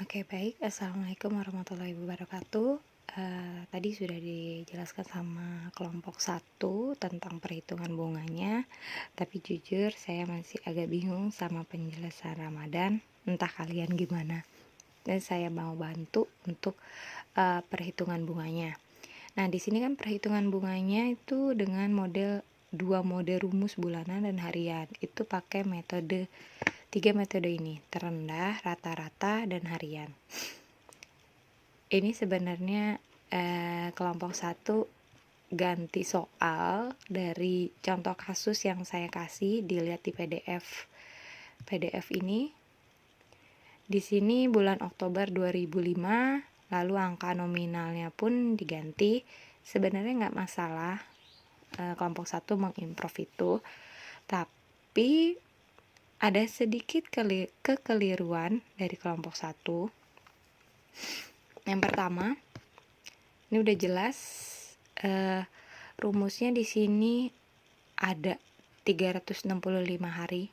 Oke, baik. Assalamualaikum warahmatullahi wabarakatuh. Tadi sudah dijelaskan sama kelompok 1 tentang perhitungan bunganya, tapi jujur saya masih agak bingung sama penjelasan Ramadan. Entah kalian gimana. Dan saya mau bantu untuk perhitungan bunganya. Nah, di sini kan perhitungan bunganya itu dengan dua mode rumus bulanan dan harian. Itu pakai tiga metode ini: terendah, rata-rata, dan harian. Ini sebenarnya kelompok 1 ganti soal dari contoh kasus yang saya kasih, dilihat di PDF ini. Di sini bulan Oktober 2005, lalu angka nominalnya pun diganti. Sebenarnya nggak masalah kelompok 1 mengimprov itu, tapi ada sedikit kekeliruan dari kelompok 1. Yang pertama, ini udah jelas rumusnya di sini ada 365 hari.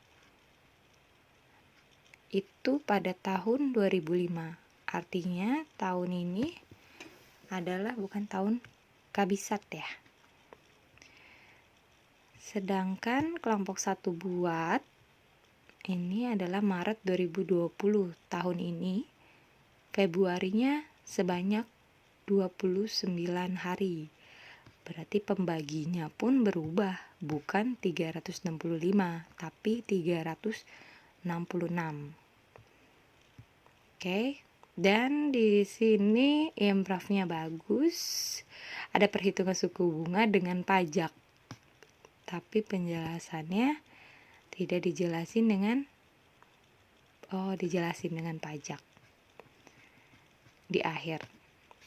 Itu pada tahun 2005. Artinya tahun ini adalah bukan tahun kabisat ya. Sedangkan kelompok 1 buat ini adalah Maret 2020. Tahun ini Februarinya sebanyak 29 hari. Berarti pembaginya pun berubah, bukan 365 tapi 366. Oke. Dan di sini improvnya bagus. Ada perhitungan suku bunga dengan pajak. Tapi penjelasannya tidak dijelasin dengan pajak di akhir.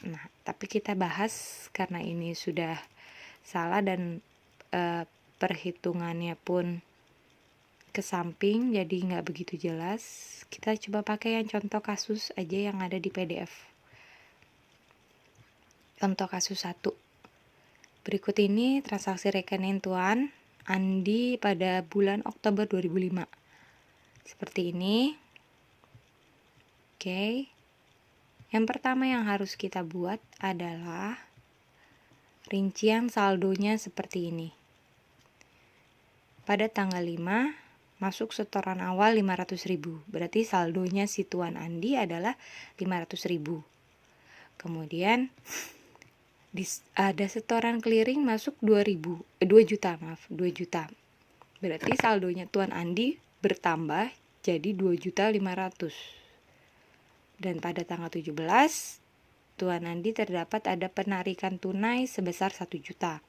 Nah, tapi kita bahas karena ini sudah salah dan perhitungannya pun ke samping, jadi nggak begitu jelas. Kita coba pakai yang contoh kasus aja yang ada di PDF. Contoh kasus 1. Berikut ini transaksi rekening Tuan Andi pada bulan Oktober 2005. Seperti ini. Oke. Yang pertama yang harus kita buat adalah rincian saldonya seperti ini. Pada tanggal 5 masuk setoran awal 500.000. Berarti saldonya si Tuan Andi adalah 500.000. Kemudian ada setoran clearing masuk 2 juta. Berarti saldonya Tuan Andi bertambah jadi 2.500.000. Dan pada tanggal 17 Tuan Andi terdapat ada penarikan tunai sebesar 1 juta.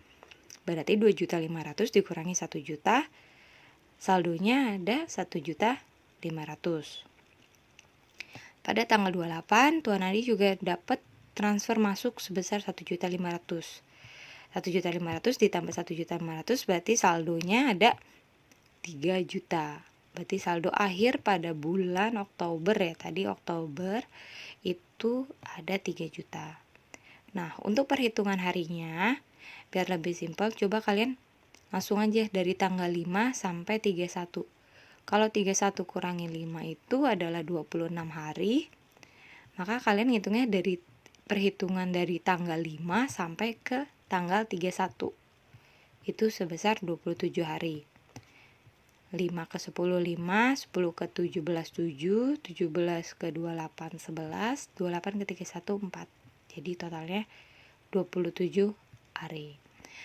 Berarti 2.500.000 dikurangi 1 juta, saldonya ada 1.500.000. Pada tanggal 28 Tuan Andi juga dapat transfer masuk sebesar 1.500.000. 1.500.000 ditambah 1.500.000 berarti saldonya ada 3 juta. Berarti saldo akhir pada bulan Oktober ya. Tadi Oktober itu ada 3 juta. Nah, untuk perhitungan harinya biar lebih simpel, coba kalian langsung aja dari tanggal 5 sampai 31. Kalau 31 kurangi 5 itu adalah 26 hari. Maka kalian ngitungnya dari perhitungan dari tanggal 5 sampai ke tanggal 31. Itu sebesar 27 hari. 5 ke 10 5, 10 ke 17 7, 17 ke 28 11, 28 ke 31 4. Jadi totalnya 27 hari.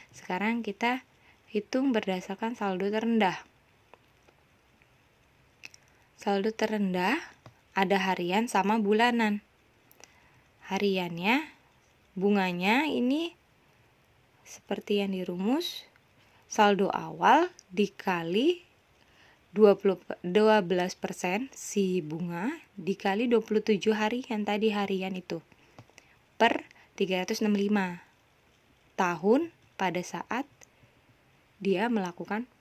Sekarang kita hitung berdasarkan saldo terendah. Saldo terendah ada harian sama bulanan. Hariannya, bunganya ini seperti yang dirumus, saldo awal dikali 12% si bunga dikali 27 hari yang tadi harian itu per 365 tahun pada saat dia melakukan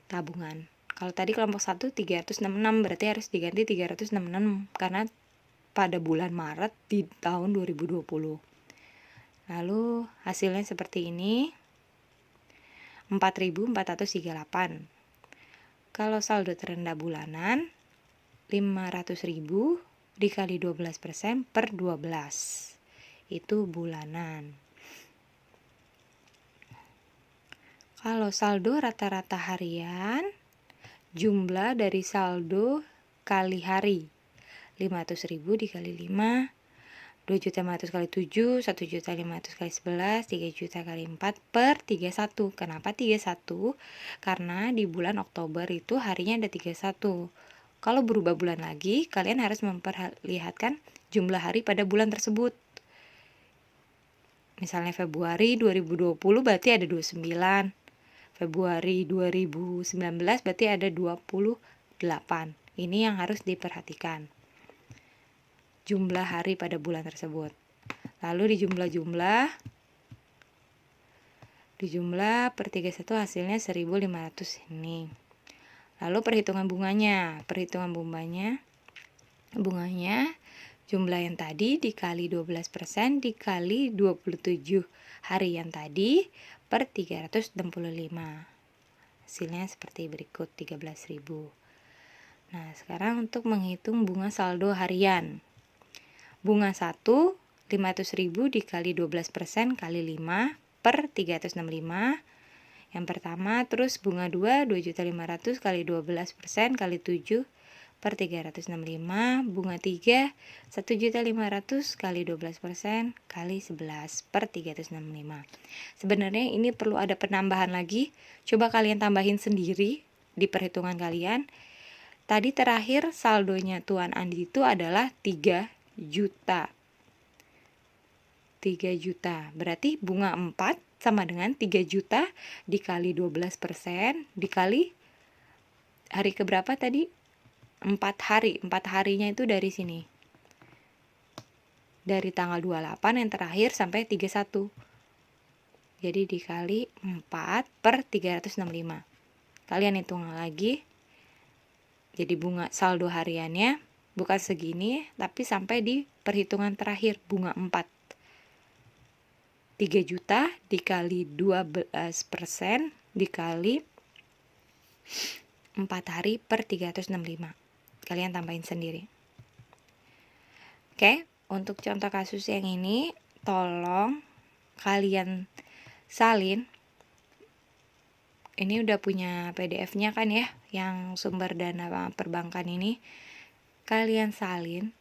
tabungan. Kalau tadi kelompok 1 366 berarti harus diganti 366 karena pada bulan Maret di tahun 2020. Lalu hasilnya seperti ini, 4.438. Kalau saldo terendah bulanan 500.000 dikali 12% per 12. Itu bulanan. Kalau saldo rata-rata harian, jumlah dari saldo kali hari. 500.000 dikali 5, 2.500 kali 7, 1.500 kali 11, 3 juta kali 4 per 31. Kenapa 31? Karena di bulan Oktober itu harinya ada 31. Kalau berubah bulan lagi, kalian harus memperlihatkan jumlah hari pada bulan tersebut. Misalnya Februari 2020 berarti ada 29. Februari 2019 berarti ada 28. Ini yang harus diperhatikan. Jumlah hari pada bulan tersebut. Lalu dijumlah per 31 hasilnya 1.500 ini. Lalu perhitungan bunganya. Bunganya jumlah yang tadi dikali 12% dikali 27 hari yang tadi per 365. Hasilnya seperti berikut, 13.000. Nah, sekarang untuk menghitung bunga saldo harian. Bunga 1, 500.000 dikali 12% kali 5 per 365. Yang pertama, terus bunga 2, 2.500 kali 12% kali 7 per 365. Bunga 3, 1.500 kali 12% kali 11 per 365. Sebenarnya ini perlu ada penambahan lagi. Coba kalian tambahin sendiri di perhitungan kalian. Tadi terakhir saldonya Tuan Andi itu adalah 3 juta. 3 juta. Berarti bunga 4 sama dengan 3 juta dikali 12% dikali hari keberapa tadi? 4 hari. 4 harinya itu dari sini. Dari tanggal 28 yang terakhir sampai 31. Jadi dikali 4 per 365. Kalian hitung lagi. Jadi bunga saldo hariannya bukan segini, tapi sampai di perhitungan terakhir bunga 4. 3 juta dikali 12% dikali 4 hari per 365. Kalian tambahin sendiri. Oke, untuk contoh kasus yang ini, tolong kalian salin. Ini udah punya PDF-nya kan ya, yang sumber dana perbankan ini. Kalian salin,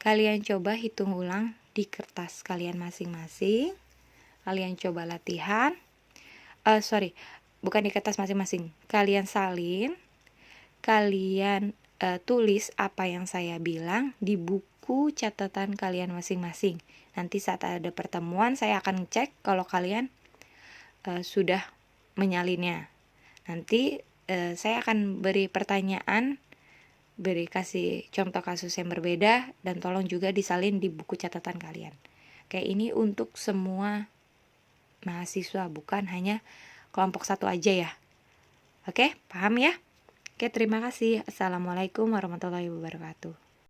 kalian coba hitung ulang di kertas kalian masing-masing. Kalian coba latihan. Bukan di kertas masing-masing. Kalian salin, kalian tulis apa yang saya bilang di buku catatan kalian masing-masing. Nanti saat ada pertemuan saya akan cek kalau kalian sudah menyalinnya. Nanti saya akan beri pertanyaan, kasih contoh kasus yang berbeda, dan tolong juga disalin di buku catatan kalian. Oke, ini untuk semua mahasiswa, bukan hanya kelompok 1 aja ya. Oke, paham ya? Oke, terima kasih. Assalamualaikum warahmatullahi wabarakatuh.